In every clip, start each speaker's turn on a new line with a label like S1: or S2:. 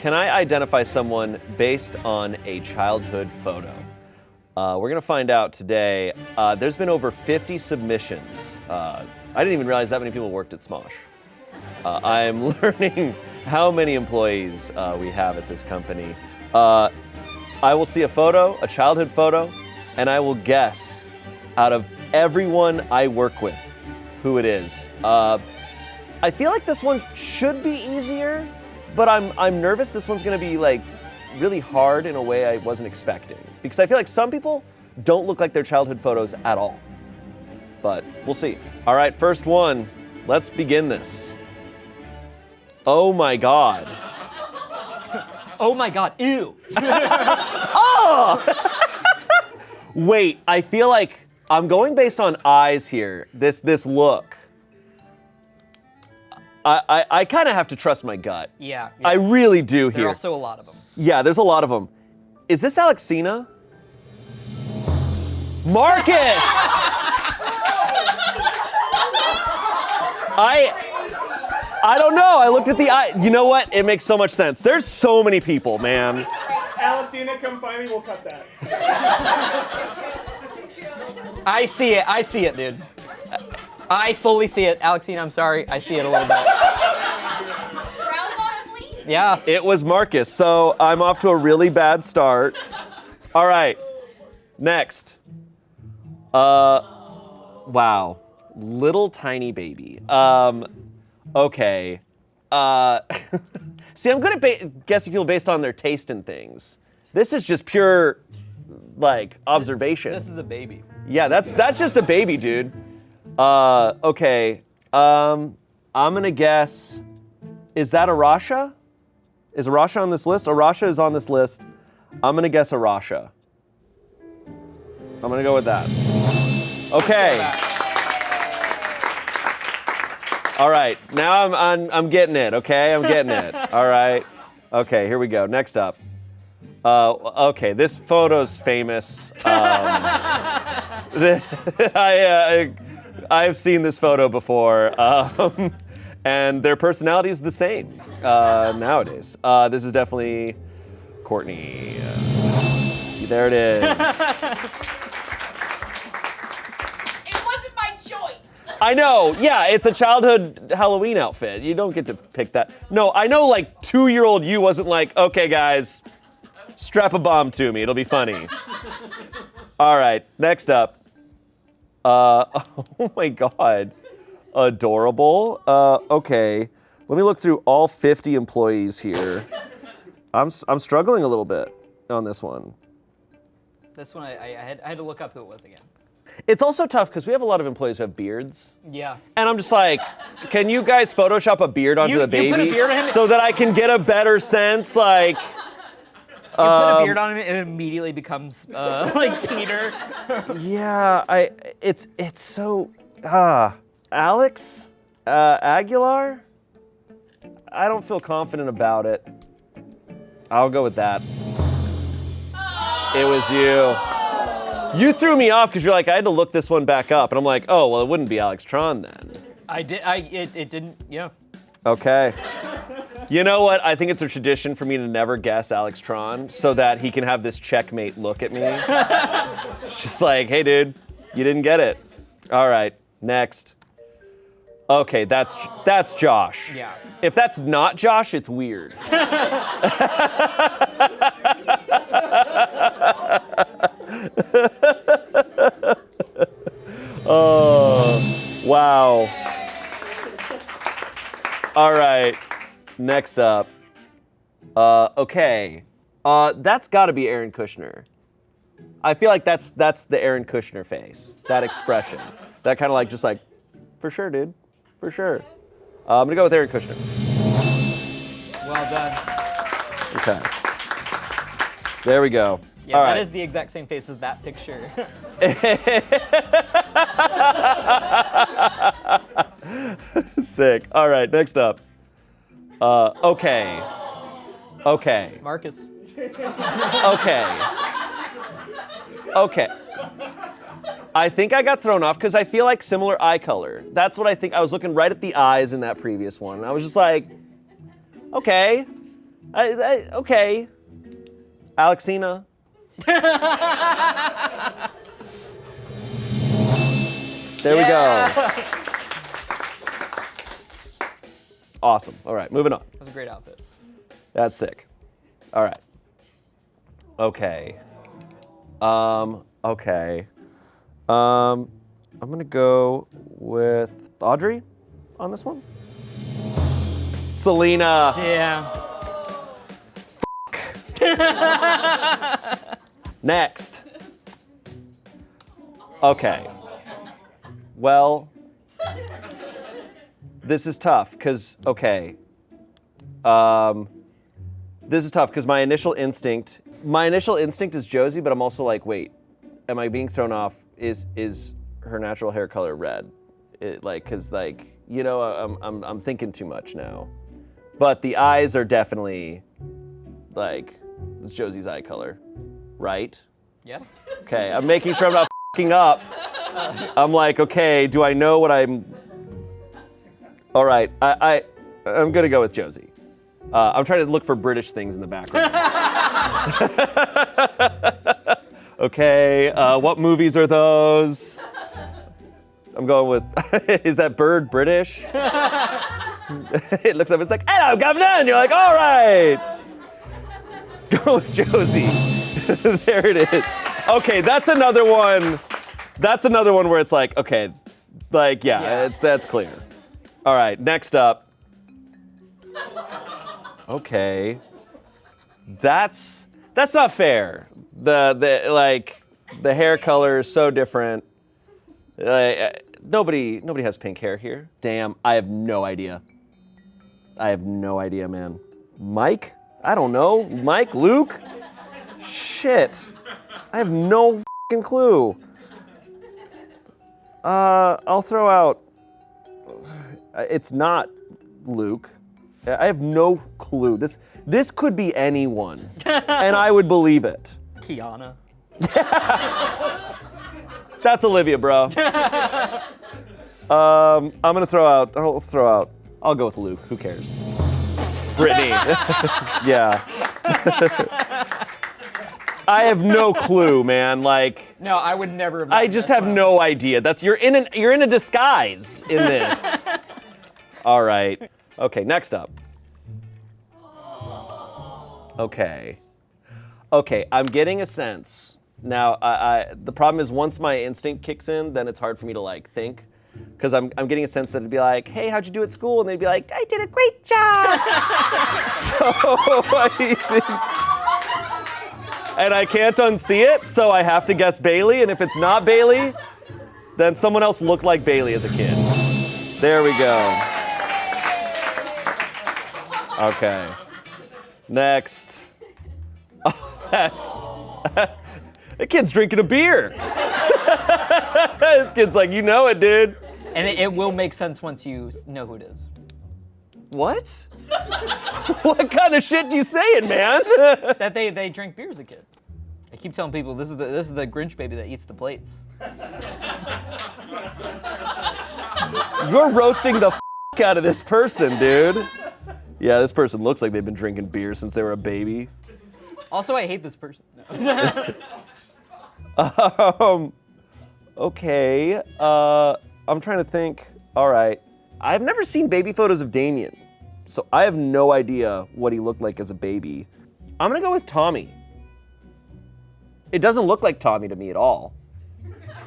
S1: can I identify someone based on a childhood photo? We're gonna find out today. There's been over 50 submissions. I didn't even realize that many people worked at Smosh. I'm learning how many employees we have at this company. I will see a photo, a childhood photo, and I will guess out of everyone I work with who it is. I feel like this one should be easier, but I'm nervous this one's gonna be like really hard in a way I wasn't expecting. Because I feel like some people don't look like their childhood photos at all. But we'll see. All right, first one. Let's begin this. Oh my God.
S2: Oh my God, ew.
S1: Oh! Wait, I feel like I'm going based on eyes here. This look. I kind of have to trust my gut.
S2: Yeah.
S1: I really do here.
S2: There are also a lot of them.
S1: Yeah, there's a lot of them. Is this Alexcina? Marcus! I don't know. I looked at the eye. You know what? It makes so much sense. There's so many people, man.
S3: Alexcina, come find me. We'll cut that.
S2: I see it, dude. I fully see it. Alexcina, I'm sorry. I see it a little bit. Yeah.
S1: It was Marcus, so I'm off to a really bad start. All right, next. Wow, little tiny baby. Okay. See, I'm good at guessing people based on their taste in things. This is just pure, like, observation.
S2: This is a baby.
S1: Yeah, that's just a baby, dude. Okay. I'm gonna guess, is that Arasha? Is Arasha on this list? Arasha is on this list. I'm gonna guess Arasha. I'm gonna go with that. Okay. All right, now I'm getting it, okay? I'm getting it. All right. Okay, here we go. Next up. Okay, this photo's famous. I've seen this photo before, and their personality is the same nowadays. This is definitely Courtney. There it is.
S4: It wasn't my choice.
S1: I know, yeah, it's a childhood Halloween outfit. You don't get to pick that. No, I know like 2-year-old you wasn't like, okay guys, strap a bomb to me, it'll be funny. All right, next up. Oh my God, adorable. Okay, let me look through all 50 employees here. I'm struggling a little bit on this one.
S2: This one, I had to look up who it was again.
S1: It's also tough because we have a lot of employees who have beards.
S2: Yeah.
S1: And I'm just like, can you guys Photoshop a beard onto the baby?
S2: You put a beard on him?
S1: So that I can get a better sense, like...
S2: You put a beard on him and it immediately becomes like Peter.
S1: Yeah, it's so, Alex? Aguilar? I don't feel confident about it. I'll go with that. It was you. You threw me off because you're like, I had to look this one back up. And I'm like, oh, well, it wouldn't be Alex Tran then.
S2: It didn't, yeah.
S1: Okay. You know what? I think it's a tradition for me to never guess Alex Tran so that he can have this checkmate look at me. It's just like, hey, dude, you didn't get it. All right, next. Okay, that's Josh.
S2: Yeah.
S1: If that's not Josh, it's weird. Oh, wow. All right, next up. Okay, that's gotta be Erin Kuschner. I feel like that's the Erin Kuschner face, that expression. That kind of like, just like, for sure, dude, for sure. I'm gonna go with Erin Kuschner.
S2: Well done.
S1: Okay. There we go.
S2: Yeah,
S1: All
S2: that
S1: right.
S2: is the exact same face as that picture.
S1: Sick. All right, next up. Okay.
S2: Marcus.
S1: Okay. I think I got thrown off because I feel like similar eye color. That's what I think. I was looking right at the eyes in that previous one. And I was just like, okay. Okay. Alexcina. There we go. Awesome. All right, moving on.
S2: That was a great outfit.
S1: That's sick. All right. Okay. Okay. I'm gonna go with Audrey on this one. Selena.
S2: Yeah.
S1: Next. Okay. Well, this is tough because, okay. This is tough because my initial instinct is Josie, but I'm also like, wait, am I being thrown off? Is her natural hair color red? Cause you know, I'm thinking too much now. But the eyes are definitely like, it's Josie's eye color, right?
S2: Yeah.
S1: Okay, I'm making sure I'm not f***ing up. I'm like, okay, do I know what I'm... All right, I'm gonna go with Josie. I'm trying to look for British things in the background. Okay, what movies are those? I'm going with, is that bird British? It looks up, it's like, hello, governor, and you're like, all right. Go with Josie. There it is. Okay, that's another one. That's another one where it's like, okay, like, yeah. That's clear. All right, next up. Okay. That's not fair. The hair color is so different. Nobody has pink hair here. Damn, I have no idea. I have no idea, man. Mike? I don't know. Mike? Luke? Shit. I have no fucking clue. I'll throw out. It's not Luke. I have no clue. This could be anyone, and I would believe it.
S2: Kiana.
S1: That's Olivia, bro. I'm gonna throw out. I'll go with Luke. Who cares? Brittany. Yeah. I have no clue, man. Like.
S2: No, I would never have.
S1: I just have no idea. You're in a disguise in this. All right. Okay, next up. Okay, I'm getting a sense. Now, the problem is once my instinct kicks in, then it's hard for me to like think. Because I'm getting a sense that it'd be like, hey, how'd you do at school? And they'd be like, I did a great job. So I think, and I can't unsee it, so I have to guess Bailey. And if it's not Bailey, then someone else looked like Bailey as a kid. There we go. Okay. Next. Oh, that kid's drinking a beer. This kid's like, you know it, dude.
S2: And it will make sense once you know who it is.
S1: What? What kind of shit do you saying, man?
S2: That they drank beer as a kid. I keep telling people this is the Grinch baby that eats the plates.
S1: You're roasting the out of this person, dude. Yeah, this person looks like they've been drinking beer since they were a baby.
S2: Also, I hate this person. No.
S1: Okay. I'm trying to think. All right. I've never seen baby photos of Damien, so I have no idea what he looked like as a baby. I'm gonna go with Tommy. It doesn't look like Tommy to me at all.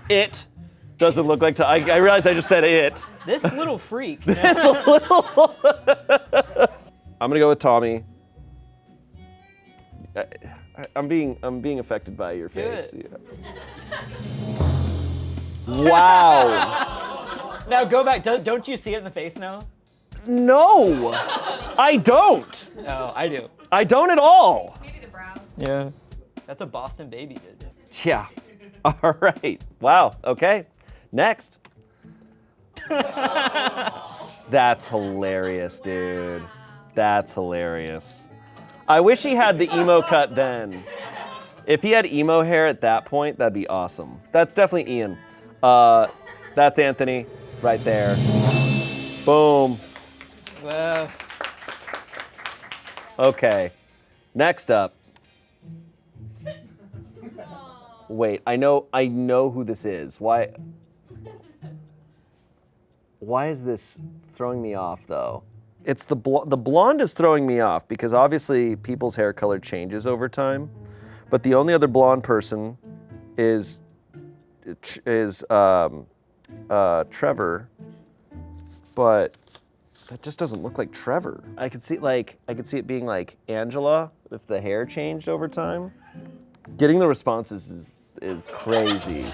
S1: It doesn't look like Tommy. I realized I just said it.
S2: This little freak.
S1: This little. I'm gonna go with Tommy. I'm being affected by your face.
S2: Do it.
S1: Yeah. Wow.
S2: Now go back. Don't you see it in the face now?
S1: No, I don't.
S2: No, I do.
S1: I don't at all.
S4: Maybe the brows.
S2: Yeah. That's a Boston baby, dude.
S1: Yeah. All right. Wow. Okay. Next. That's hilarious, dude. That's hilarious. I wish he had the emo cut then. If he had emo hair at that point, that'd be awesome. That's definitely Ian. That's Anthony right there. Boom.
S2: Well.
S1: Okay. Next up. Wait, I know who this is. Why is this throwing me off though? It's the blonde is throwing me off because obviously people's hair color changes over time, but the only other blonde person is Trevor, but that just doesn't look like Trevor. I could see it being like Angela if the hair changed over time. Getting the responses is crazy.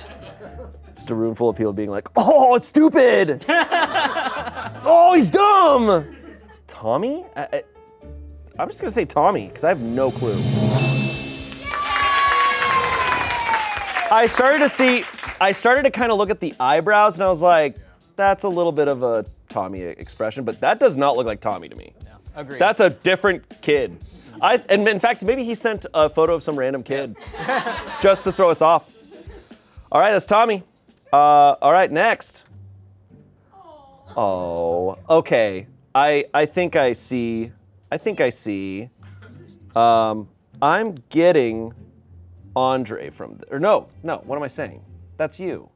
S1: Just a room full of people being like, "Oh, it's stupid! Oh, he's dumb!" Tommy? I'm just gonna say Tommy because I have no clue. I started to kind of look at the eyebrows and I was like, that's a little bit of a Tommy expression, but that does not look like Tommy to me.
S2: No, agreed.
S1: That's a different kid. And in fact, maybe he sent a photo of some random kid just to throw us off. All right, that's Tommy. All right, next. Oh, okay. I think I see. I'm getting Andre from, or no, what am I saying? That's you.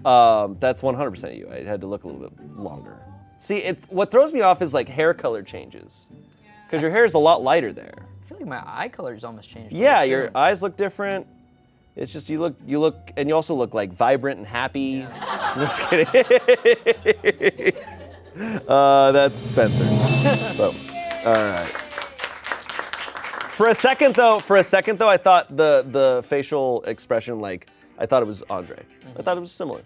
S1: That's 100% you. I had to look a little bit longer. See, what throws me off is like hair color changes. Because your hair is a lot lighter there.
S2: I feel like my eye color's almost changed.
S1: Yeah, your eyes look different. It's just you look, and you also look like vibrant and happy. Yeah. I'm just kidding. That's Spencer. Boom. All right. For a second though, I thought the facial expression, like, I thought it was Andre. I thought it was similar.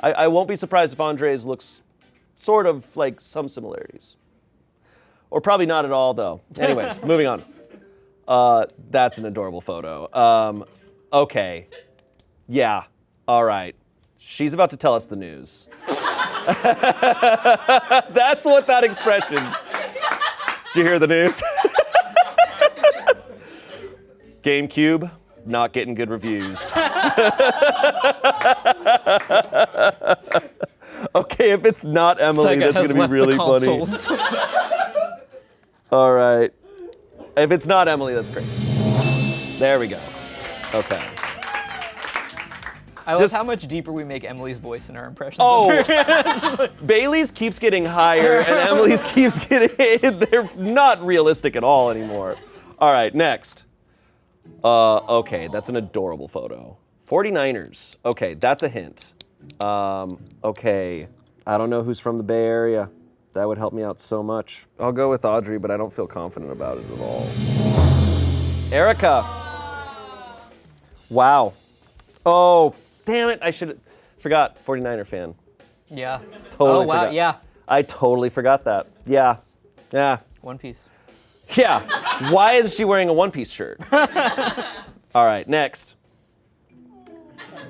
S1: I won't be surprised if Andre's looks sort of like some similarities. Or probably not at all though. Anyways, moving on. That's an adorable photo. Okay. Yeah, all right. She's about to tell us the news. That's what that expression. Did you hear the news? GameCube, not getting good reviews. Okay, if it's not Emily, that's gonna be really funny. All right. If it's not Emily, that's crazy. There we go. Okay.
S2: I love how much deeper we make Emily's voice in our impressions.
S1: Oh, Bailey's keeps getting higher and Emily's keeps getting, they're not realistic at all anymore. All right, next. Okay, that's an adorable photo. 49ers. Okay, that's a hint. Okay, I don't know who's from the Bay Area. That would help me out so much. I'll go with Audrey, but I don't feel confident about it at all. Erica. Wow. Oh, damn it, I forgot, 49er fan.
S2: Yeah.
S1: Totally
S2: Oh, wow,
S1: forgot.
S2: yeah.
S1: I totally forgot that. Yeah.
S2: One Piece.
S1: Yeah. Why is she wearing a One Piece shirt? All right, next.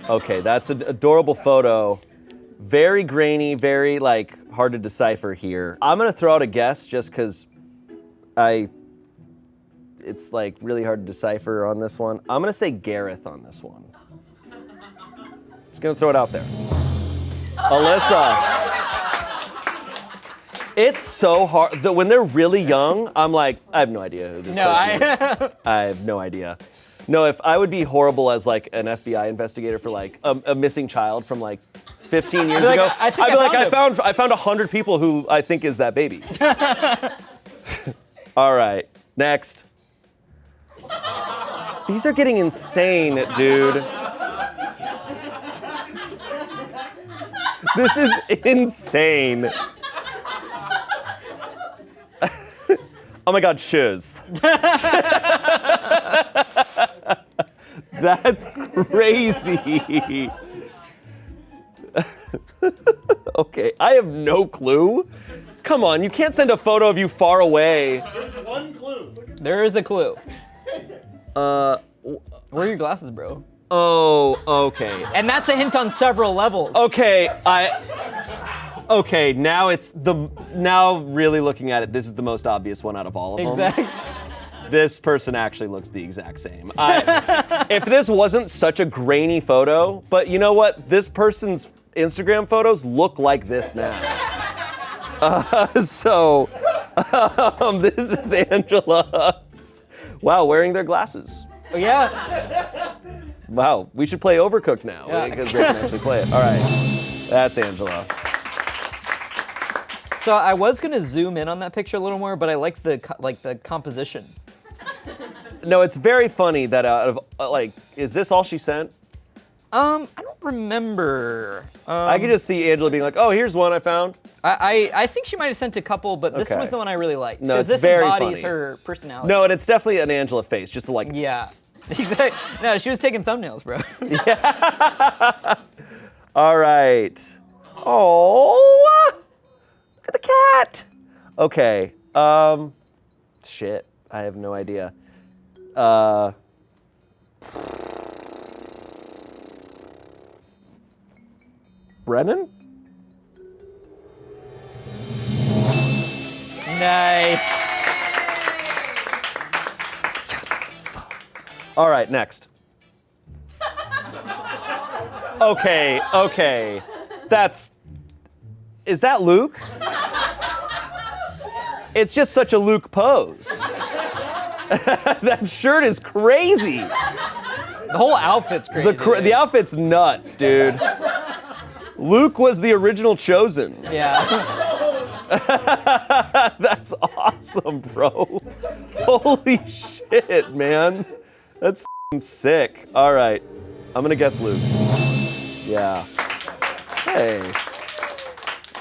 S1: Okay, that's an adorable photo. Very grainy, very like hard to decipher here. I'm gonna throw out a guess just because it's like really hard to decipher on this one. I'm gonna say Gareth on this one. Just gonna throw it out there. Alyssa. It's so hard. When they're really young, I'm like, I have no idea who this person is. I have no idea. No, if I would be horrible as like an FBI investigator for like a missing child from like 15 years ago, I'd be like, I found 100 people who I think is that baby. All right, next. These are getting insane, dude. This is insane. Oh my God, shoes. That's crazy. Okay, I have no clue. Come on, you can't send a photo of you far away.
S3: There's one clue.
S2: There is a clue. Where are your glasses, bro?
S1: Oh, okay.
S2: And that's a hint on several levels.
S1: Okay, now really looking at it, this is the most obvious one out of all of them.
S2: Exactly.
S1: This person actually looks the exact same. If this wasn't such a grainy photo, but you know what? This person's Instagram photos look like this now. So This is Angela. Wow, wearing their glasses.
S2: Oh, yeah.
S1: Wow, we should play Overcooked now
S2: Yeah.
S1: because they can actually play it. All right, that's Angela.
S2: So I was gonna zoom in on that picture a little more, but I liked the composition.
S1: No, it's very funny that out of is this all she sent?
S2: I don't remember.
S1: I could just see Angela being like, "Oh, here's one I found."
S2: I think she might have sent a couple, but this
S1: Okay.
S2: was the one I really liked.
S1: No,
S2: 'cause
S1: it's
S2: this
S1: very
S2: embodies
S1: funny.
S2: her personality.
S1: No, and it's definitely an Angela face, just like.
S2: Yeah. Exactly. No, she was taking thumbnails, bro.
S1: All right. Oh, look at the cat. Okay. Shit. I have no idea. Brennan?
S2: Nice.
S1: All right, next. Okay. Is that Luke? It's just such a Luke pose. That shirt is crazy.
S2: The whole outfit's crazy.
S1: The outfit's nuts, dude. Luke was the original Chosen.
S2: Yeah.
S1: That's awesome, bro. Holy shit, man. That's f***ing sick. All right, I'm gonna guess Luke. Yeah. Hey.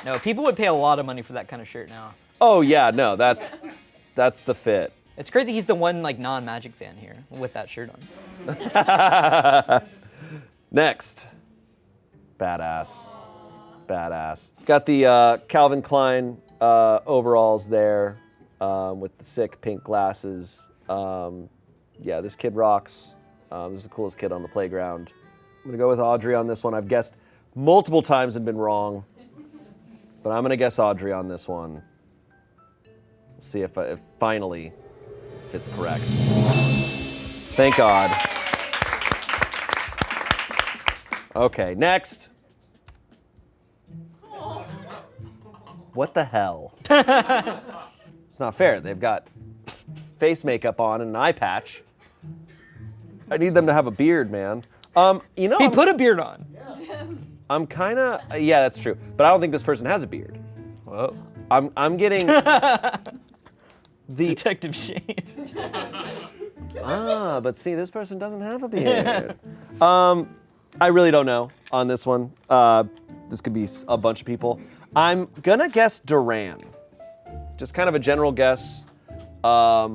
S2: No, people would pay a lot of money for that kind of shirt now.
S1: Oh yeah, no, that's the fit.
S2: It's crazy he's the one non-Magic fan here with that shirt on.
S1: Next. Badass. Got the Calvin Klein overalls there with the sick pink glasses. Yeah, this kid rocks. This is the coolest kid on the playground. I'm gonna go with Audrey on this one. I've guessed multiple times and been wrong, but I'm gonna guess Audrey on this one. See if finally it's correct. Thank God. Okay, next. What the hell? It's not fair. They've got face makeup on and an eye patch. I need them to have a beard, man. You know,
S2: He put a beard on.
S1: I'm kind of, yeah, that's true. But I don't think this person has a beard.
S2: Whoa.
S1: I'm getting the
S2: Detective Shayne.
S1: but see, this person doesn't have a beard. I really don't know on this one. This could be a bunch of people. I'm gonna guess Duran. Just kind of a general guess. I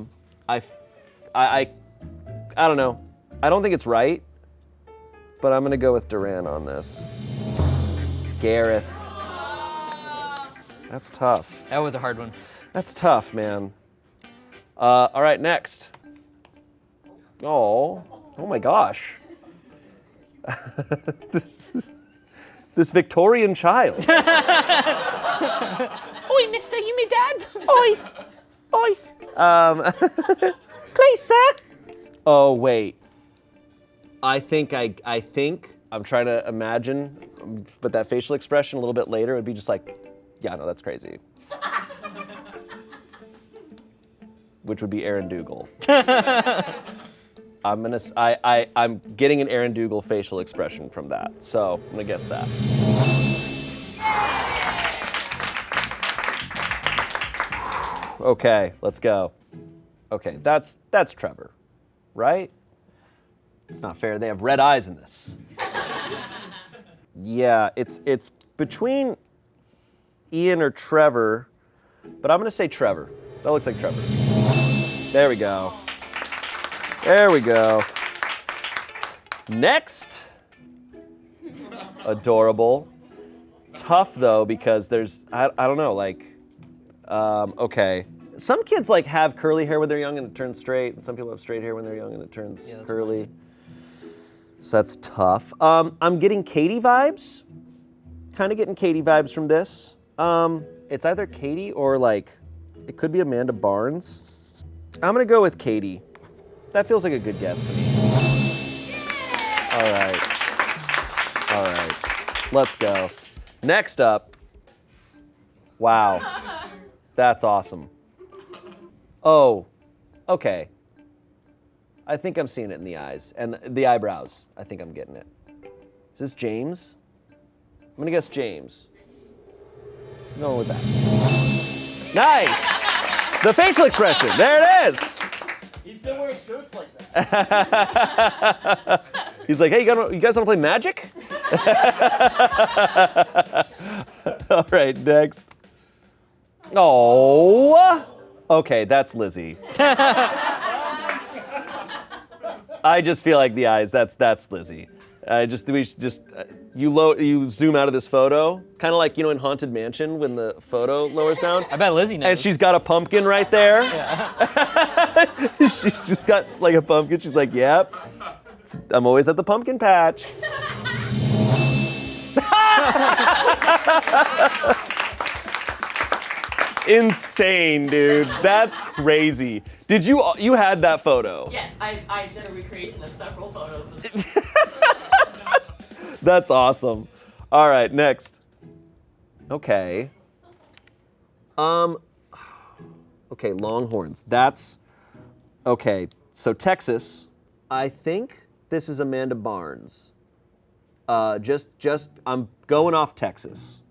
S1: don't know. I don't think it's right, but I'm gonna go with Duran on this. Gareth. That's tough.
S2: That was a hard one.
S1: That's tough, man. All right, next. Oh my gosh. This Victorian child.
S2: Oi, mister, you me dad?
S1: Oi. Please, sir. Oh wait. I think I'm trying to imagine, but that facial expression a little bit later would be just like, yeah, no, that's crazy. Which would be Erin Dougal. I'm getting an Erin Dougal facial expression from that, so I'm gonna guess that. Okay, let's go. Okay, that's Trevor, right? It's not fair. They have red eyes in this. Yeah, it's between Ian or Trevor, but I'm gonna say Trevor. That looks like Trevor. There we go. There we go. Next. Adorable. Tough though, because there's, I don't know, like, okay. Some kids like have curly hair when they're young and it turns straight, and some people have straight hair when they're young and it turns curly. So that's tough. I'm getting Katie vibes. Kind of getting Katie vibes from this. It's either Katie or like, it could be Amanda Barnes. I'm gonna go with Katie. That feels like a good guess to me. All right, let's go. Next up, wow, that's awesome. Oh, okay. I think I'm seeing it in the eyes and the eyebrows. I think I'm getting it. Is this James? I'm gonna guess James. I'm going with that. Nice! The facial expression, there it is!
S3: He still wears shirts like that.
S1: He's like, hey, you guys wanna play Magic? All right, next. Oh, okay, that's Lizzie. I just feel like the eyes, that's Lizzie. You zoom out of this photo, kind of like, in Haunted Mansion when the photo lowers down.
S2: I bet Lizzie knows.
S1: And she's got a pumpkin right there. Yeah. She's just got like a pumpkin. She's like, yep, I'm always at the pumpkin patch. Insane, dude. That's crazy. Did you had that photo?
S4: Yes, I did a recreation of several photos.
S1: That's awesome. All right, next. Okay. Okay, Longhorns. That's okay. So Texas. I think this is Amanda Barnes. I'm going off Texas.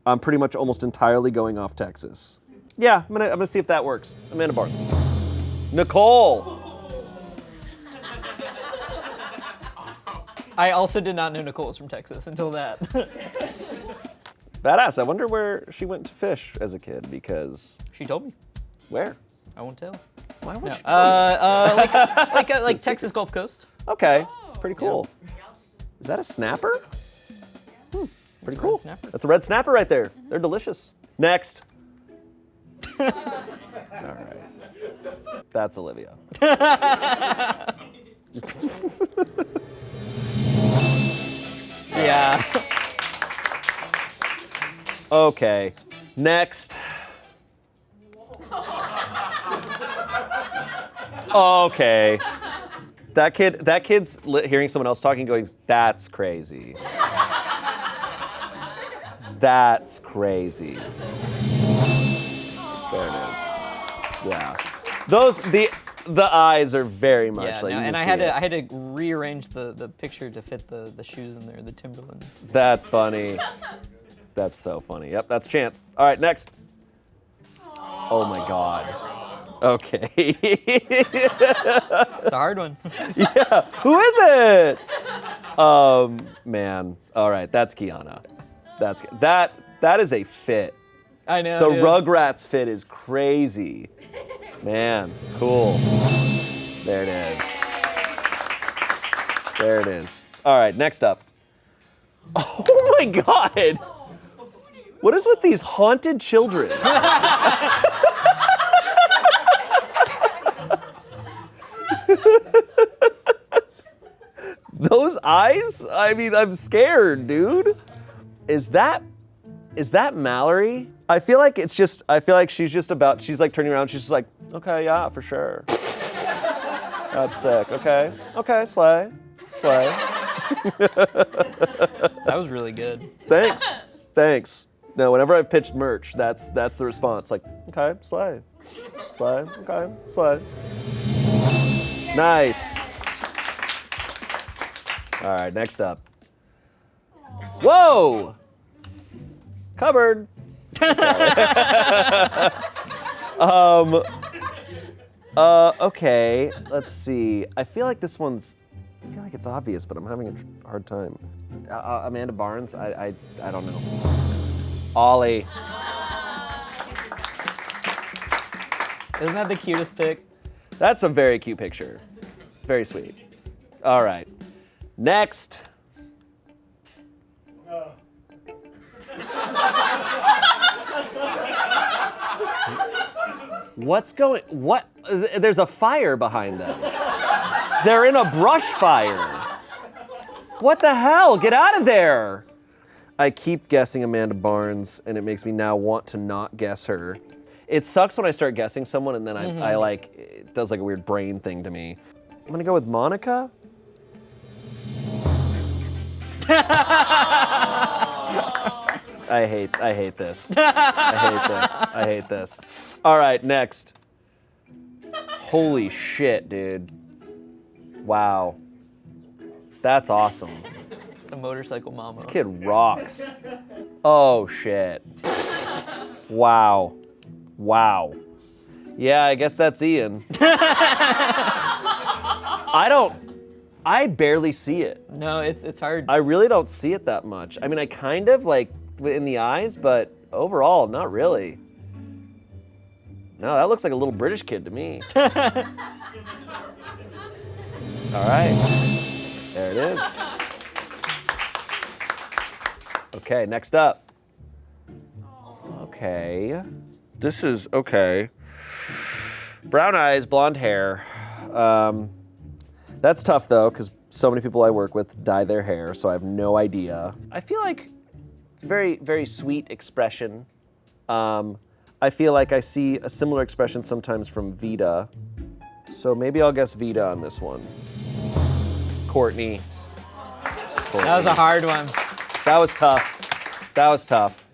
S1: I'm pretty much almost entirely going off Texas. Yeah, I'm gonna see if that works. Amanda Barnes. Nicole.
S2: I also did not know Nicole was from Texas until that.
S1: Badass. I wonder where she went to fish as a kid because.
S2: She told me.
S1: Where?
S2: I won't tell.
S1: Why would
S2: No.
S1: you tell me?
S2: Like Texas Gulf Coast.
S1: Okay, pretty cool. Is that a snapper? Pretty cool.
S2: Snapper.
S1: That's a red snapper right there. They're delicious. Next. All right. That's Olivia.
S2: Yeah.
S1: Okay. Next. Okay. That kid's hearing someone else talking, going, "That's crazy. That's crazy." There it is. Yeah. The eyes are very much
S2: Yeah,
S1: like.
S2: no,
S1: you
S2: and
S1: can
S2: I
S1: see
S2: had
S1: it.
S2: to rearrange the picture to fit the shoes in there, the Timberlands.
S1: That's funny. That's so funny. Yep, that's Chance. All right, next. Oh my God. Okay.
S2: It's a hard one.
S1: Yeah. Who is it? Man. All right, that's Kiana. That is a fit.
S2: I know.
S1: The
S2: dude.
S1: Rugrats fit is crazy. Man, cool. There it is. There it is. All right, next up. Oh my God. What is with these haunted children? Those eyes? I mean, I'm scared, dude. Is that Mallory? I feel like she's just like turning around, she's just like, okay, yeah, for sure. That's sick. Okay, slay.
S2: That was really good.
S1: Thanks. No, whenever I've pitched merch, that's the response. Like, okay, slay. Okay, slay. Nice. All right, next up. Whoa! Cupboard. Okay, let's see. I feel like it's obvious, but I'm having a hard time. Amanda Barnes, I don't know. Ollie.
S2: Isn't that the cutest pic?
S1: That's a very cute picture. Very sweet. All right. Next. What? There's a fire behind them. They're in a brush fire. What the hell? Get out of there. I keep guessing Amanda Barnes, and it makes me now want to not guess her. It sucks when I start guessing someone, and then I like, it does like a weird brain thing to me. I'm gonna go with Monica. I hate this. I hate this. All right, next. Holy shit, dude. Wow. That's awesome.
S2: It's a motorcycle mama.
S1: This kid rocks. Oh shit. Wow. Wow. Yeah, I guess that's Ian. I barely see it.
S2: No, it's hard.
S1: I really don't see it that much. I mean, I kind of like in the eyes, but overall, not really. No, that looks like a little British kid to me. All right, there it is. Okay, next up. Okay, this is okay. Brown eyes, blonde hair. That's tough though, because so many people I work with dye their hair, so I have no idea. I feel like it's a very, very sweet expression. I feel like I see a similar expression sometimes from Vita. So maybe I'll guess Vita on this one. Courtney.
S2: That was a hard one.
S1: That was tough. That was tough.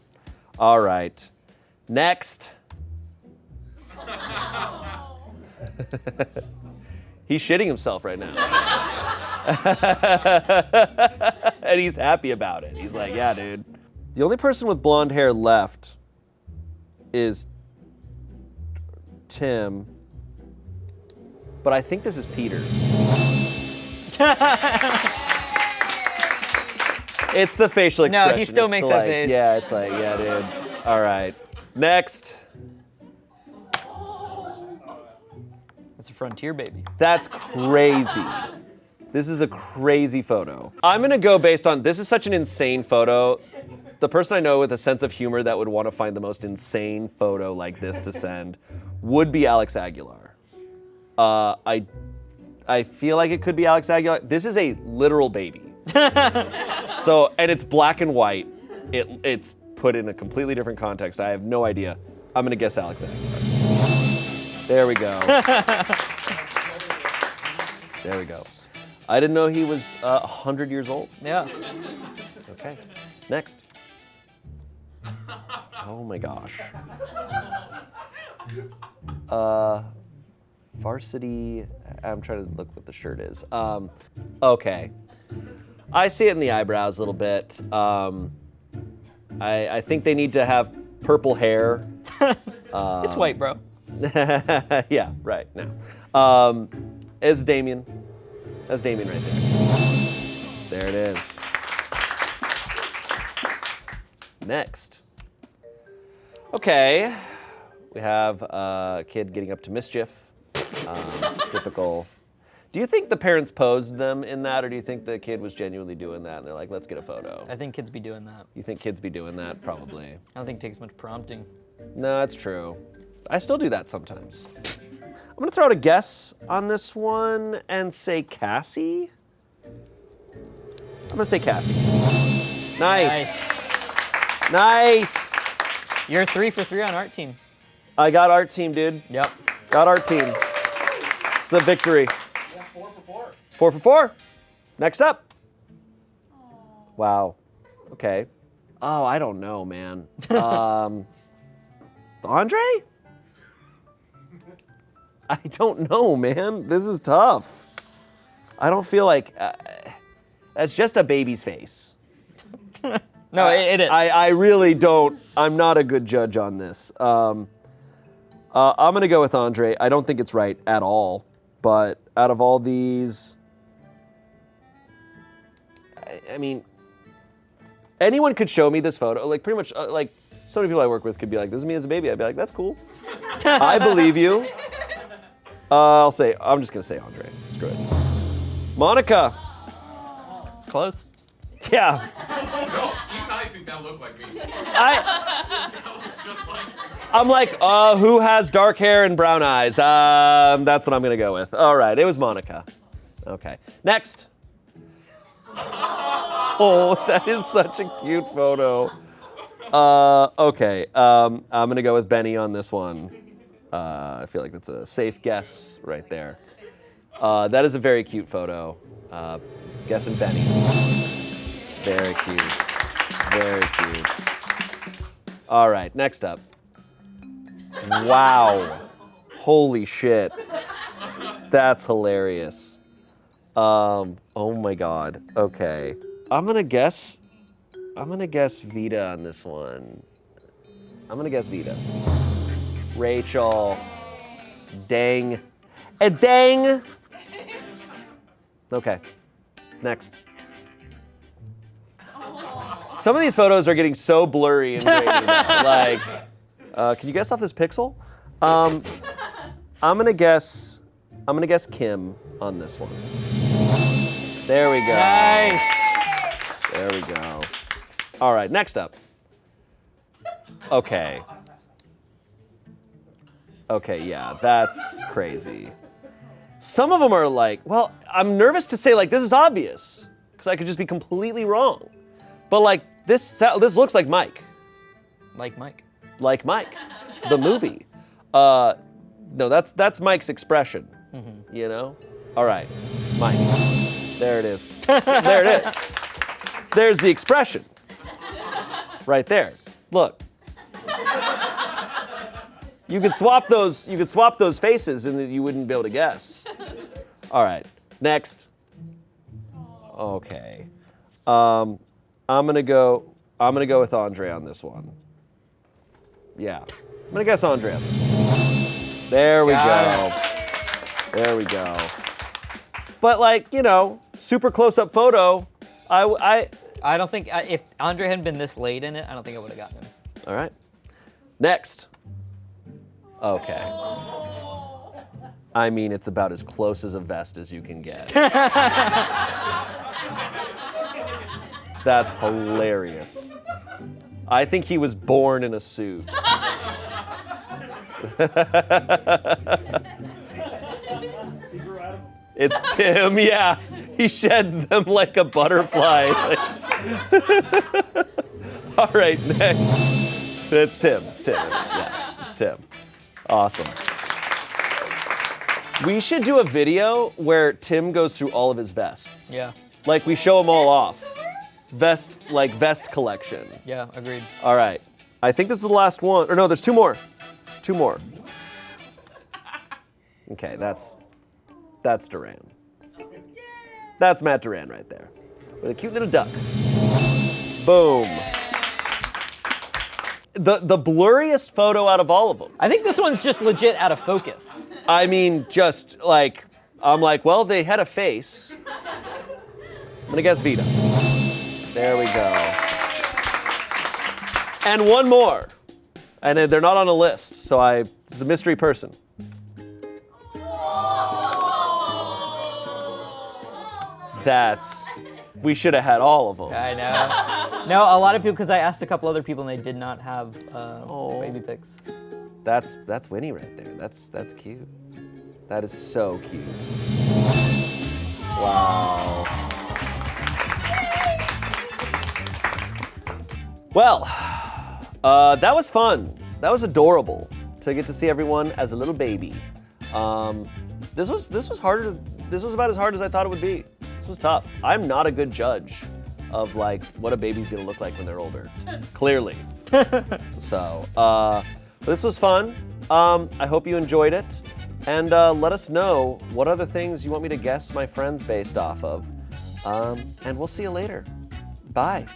S1: All right. Next. He's shitting himself right now. And he's happy about it. He's like, yeah, dude. The only person with blonde hair left is Tim. But I think this is Peter. It's the facial expression.
S2: No, he still
S1: It's
S2: makes
S1: the,
S2: that
S1: like,
S2: face.
S1: Yeah, it's like, yeah, dude. All right. Next.
S2: It's a frontier baby.
S1: That's crazy. This is a crazy photo. I'm gonna go based on, this is such an insane photo. The person I know with a sense of humor that would want to find the most insane photo like this to send would be Alex Aguilar. I feel like it could be Alex Aguilar. This is a literal baby. So, and it's black and white. It's put in a completely different context. I have no idea. I'm gonna guess Alex Aguilar. There we go. There we go. I didn't know he was 100 years old.
S2: Yeah.
S1: Okay, next. Oh my gosh. Varsity, I'm trying to look what the shirt is. Okay. I see it in the eyebrows a little bit. I think they need to have purple hair.
S2: It's white, bro.
S1: Yeah, right, now. Is Damien. That's Damien right there. There it is. Next. Okay, we have a kid getting up to mischief. Typical. Do you think the parents posed them in that, or do you think the kid was genuinely doing that and they're like, let's get a photo?
S2: I think kids be doing that.
S1: You think kids be doing that? Probably.
S2: I don't think it takes much prompting.
S1: No, that's true. I still do that sometimes. I'm gonna throw out a guess on this one and say Cassie. I'm gonna say Cassie. Nice. Nice.
S2: You're 3 for 3 on art team.
S1: I got art team, dude.
S2: Yep.
S1: Got art team. It's a victory.
S3: Yeah, 4 for 4.
S1: 4 for 4. Next up. Wow. Okay. Oh, I don't know, man. Andre? I don't know, man. This is tough. I don't feel like that's just a baby's face.
S2: No, it is.
S1: I really don't. I'm not a good judge on this. I'm gonna go with Andre. I don't think it's right at all. But out of all these, I mean, anyone could show me this photo. Like pretty much, like so many people I work with could be like, "This is me as a baby." I'd be like, "That's cool. I believe you." I'm just gonna say Andre. Screw it. Monica.
S2: Close.
S1: Yeah.
S5: No, even I think that looked like me.
S1: I.
S5: That was just like me.
S1: I'm like, who has dark hair and brown eyes? That's what I'm gonna go with. All right, it was Monica. Okay, next. Oh, that is such a cute photo. Okay, I'm gonna go with Benny on this one. I feel like that's a safe guess right there. That is a very cute photo. Guessing Benny. Very cute. Very cute. All right, next up. Wow. Holy shit. That's hilarious. Oh my God. Okay. I'm gonna guess Vita on this one. I'm gonna guess Vita. Rachel. Dang. Dang. Okay. Next. Some of these photos are getting so blurry and grainy now. Like, can you guess off this pixel? I'm gonna guess Kim on this one. There we go.
S2: Nice.
S1: There we go. All right, next up. Okay. Okay, yeah, that's crazy. Some of them are like, well, I'm nervous to say like this is obvious because I could just be completely wrong. But like this looks like Mike.
S2: Like Mike.
S1: Like Mike, the movie. No, that's Mike's expression. You know? All right, Mike. There it is. There it is. There's the expression. Right there. Look. You could swap those faces and you wouldn't be able to guess. All right. Next. Okay. I'm gonna go with Andre on this one. Yeah. I'm gonna guess Andre on this one. There we go. There we go. But like, you know, super close-up photo. I
S2: don't think if Andre hadn't been this late in it, I don't think I would have gotten him.
S1: All right. Next. Okay. I mean, it's about as close as a vest as you can get. That's hilarious. I think he was born in a suit. It's Tim, yeah. He sheds them like a butterfly. All right, next. It's Tim. It's Tim. Yeah, it's Tim. Awesome. We should do a video where Tim goes through all of his vests.
S2: Yeah.
S1: Like we show them all off. Vest collection.
S2: Yeah, agreed.
S1: All right. I think this is the last one. Or no, there's two more. Two more. Okay, that's Duran. That's Matt Duran right there. With a cute little duck. Boom. The blurriest photo out of all of them.
S2: I think this one's just legit out of focus.
S1: I mean, just like, I'm like, well, they had a face. I'm gonna guess Vita. There we go. And one more. And they're not on a list, so it's a mystery person. We should have had all of them.
S2: I know. No, a lot of people, because I asked a couple other people and they did not have baby pics.
S1: That's Winnie right there. That's cute. That is so cute. Wow. Well, that was fun. That was adorable to get to see everyone as a little baby. This was harder. This was about as hard as I thought it would be. This was tough. I'm not a good judge of like what a baby's gonna look like when they're older. Clearly. So, but this was fun. I hope you enjoyed it. And let us know what other things you want me to guess my friends based off of. And we'll see you later. Bye.